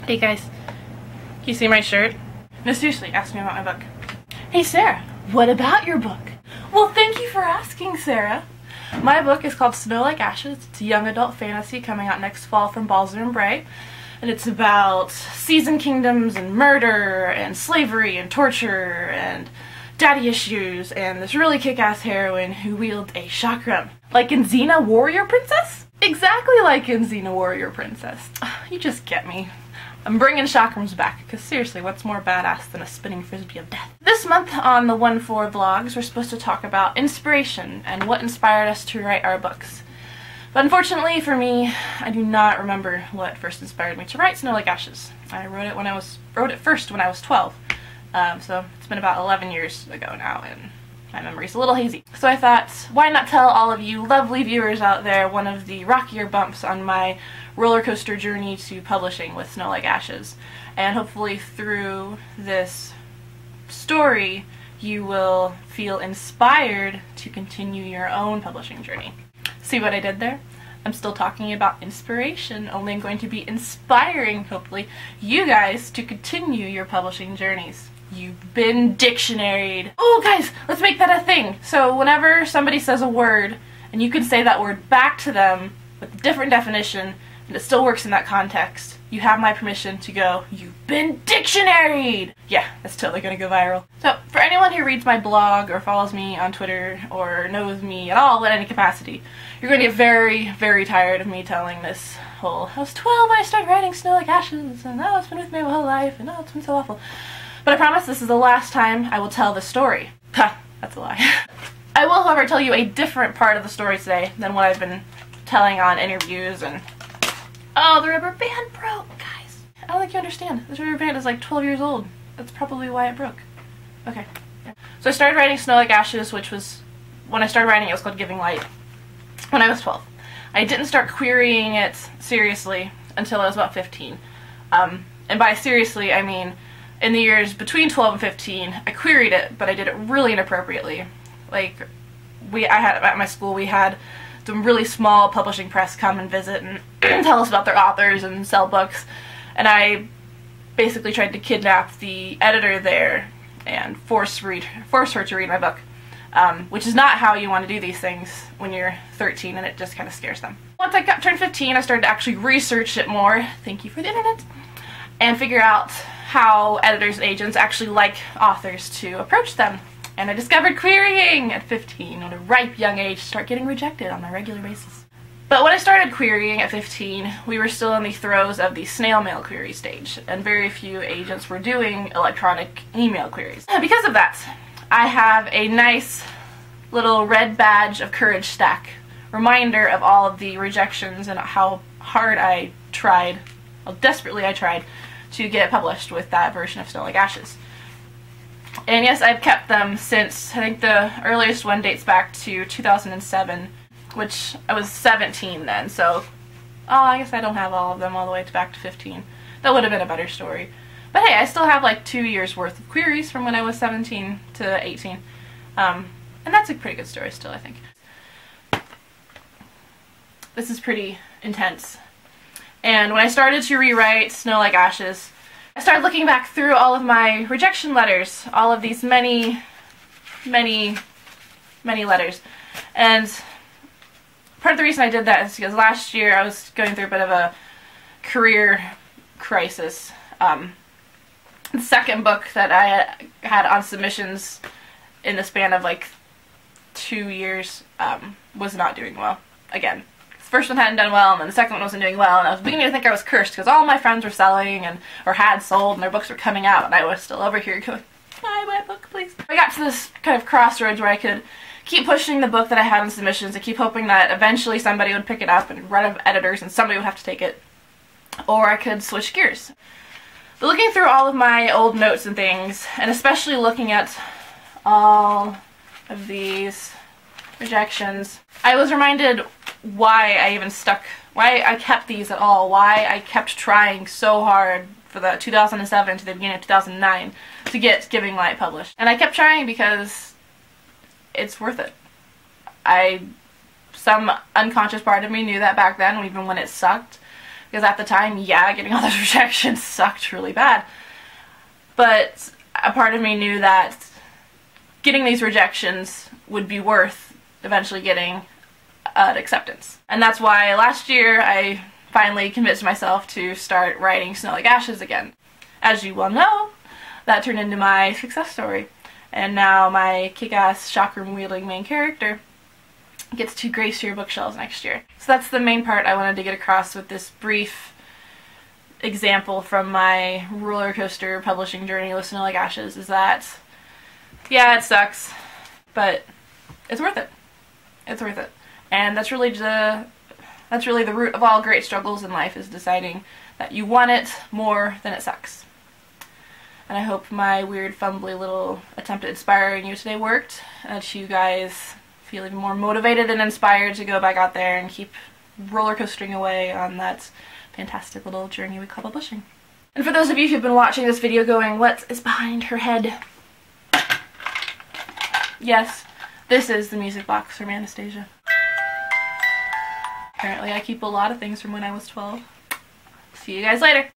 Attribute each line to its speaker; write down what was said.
Speaker 1: Hey guys, can you see my shirt? No, seriously, ask me about my book. Hey Sarah, what about your book? Well, thank you for asking, Sarah. My book is called Snow Like Ashes. It's a young adult fantasy coming out next fall from Balzer and Bray. And it's about seasoned kingdoms and murder and slavery and torture and daddy issues and this really kick-ass heroine who wields a chakram. Like in Xena Warrior Princess? Exactly like in Xena Warrior Princess. You just get me. I'm bringing chakrams back, because seriously, what's more badass than a spinning frisbee of death? This month on the OneFour vlogs, we're supposed to talk about inspiration and what inspired us to write our books. But unfortunately for me, I do not remember what first inspired me to write Snow Like Ashes. I wrote it first when I was 12. So it's been about 11 years ago now, and my memory's a little hazy. So I thought, why not tell all of you lovely viewers out there one of the rockier bumps on my roller coaster journey to publishing with Snow Like Ashes. And hopefully through this story, you will feel inspired to continue your own publishing journey. See what I did there? I'm still talking about inspiration, only I'm going to be inspiring, hopefully, you guys to continue your publishing journeys. You've been dictionaried. Oh guys, let's make that a thing. So whenever somebody says a word, and you can say that word back to them with a different definition, and it still works in that context, you have my permission to go, you've been dictionaried! Yeah, that's totally gonna go viral. So, for anyone who reads my blog, or follows me on Twitter, or knows me at all in any capacity, you're gonna get very, very tired of me telling this whole, I was 12 when I started writing Snow Like Ashes, and oh, it's been with me my whole life, and oh, it's been so awful. But I promise this is the last time I will tell this story. Ha, that's a lie. I will, however, tell you a different part of the story today than what I've been telling on interviews and... Oh, the rubber band broke, guys. I don't think you understand. This rubber band is like 12 years old. That's probably why it broke. Okay. So I started writing Snow Like Ashes, which was, when I started writing it was called Giving Light, when I was 12. I didn't start querying it seriously until I was about 15. And by seriously, I mean in the years between 12 and 15, I queried it, but I did it really inappropriately. Like, at my school, we had some really small publishing press come and visit and tell us about their authors and sell books, and I basically tried to kidnap the editor there and force her to read my book, which is not how you want to do these things when you're 13, and it just kind of scares them. Once I turned 15, I started to actually research it more, thank you for the internet, and figure out how editors and agents actually like authors to approach them. And I discovered querying at 15, at a ripe young age, to start getting rejected on a regular basis. But when I started querying at 15, we were still in the throes of the snail mail query stage, and very few agents were doing electronic email queries. And because of that, I have a nice little red badge of courage stack, reminder of all of the rejections and how hard I tried, how desperately I tried, to get published with that version of Snow Like Ashes. And yes, I've kept them since, I think the earliest one dates back to 2007, which I was 17 then, so, oh, I guess I don't have all of them all the way back to 15. That would have been a better story. But hey, I still have like 2 years worth of queries from when I was 17 to 18. And that's a pretty good story still, I think. This is pretty intense. And when I started to rewrite Snow Like Ashes, I started looking back through all of my rejection letters, all of these many, many, many letters. And part of the reason I did that is because last year I was going through a bit of a career crisis. The second book that I had on submissions in the span of like 2 years was not doing well. Again, the first one hadn't done well, and then the second one wasn't doing well, and I was beginning to think I was cursed because all my friends were selling or had sold, and their books were coming out, and I was still over here going, buy my book, please. I got to this kind of crossroads where I could keep pushing the book that I had on submissions and keep hoping that eventually somebody would pick it up and run out of editors and somebody would have to take it, or I could switch gears. But looking through all of my old notes and things, and especially looking at all of these rejections, I was reminded why I even why I kept these at all, why I kept trying so hard for the 2007 to the beginning of 2009 to get Giving Light published. And I kept trying because it's worth it. Some unconscious part of me knew that back then, even when it sucked, Because at the time, yeah, getting all those rejections sucked really bad. But a part of me knew that getting these rejections would be worth eventually getting an acceptance. And that's why last year I finally convinced myself to start writing Snow Like Ashes again. As you well know, that turned into my success story. And now my kick-ass chakram-wielding main character gets to grace your bookshelves next year. So that's the main part I wanted to get across with this brief example from my roller coaster publishing journey with Snow Like Ashes, is that, yeah, it sucks, but it's worth it. It's worth it. And that's really the root of all great struggles in life, is deciding that you want it more than it sucks. And I hope my weird, fumbly little attempt at inspiring you today worked, that you guys feel even more motivated and inspired to go back out there and keep roller coastering away on that fantastic little journey we call publishing. And for those of you who've been watching this video going, what is behind her head? Yes, this is the music box from Anastasia. Apparently I keep a lot of things from when I was 12. See you guys later.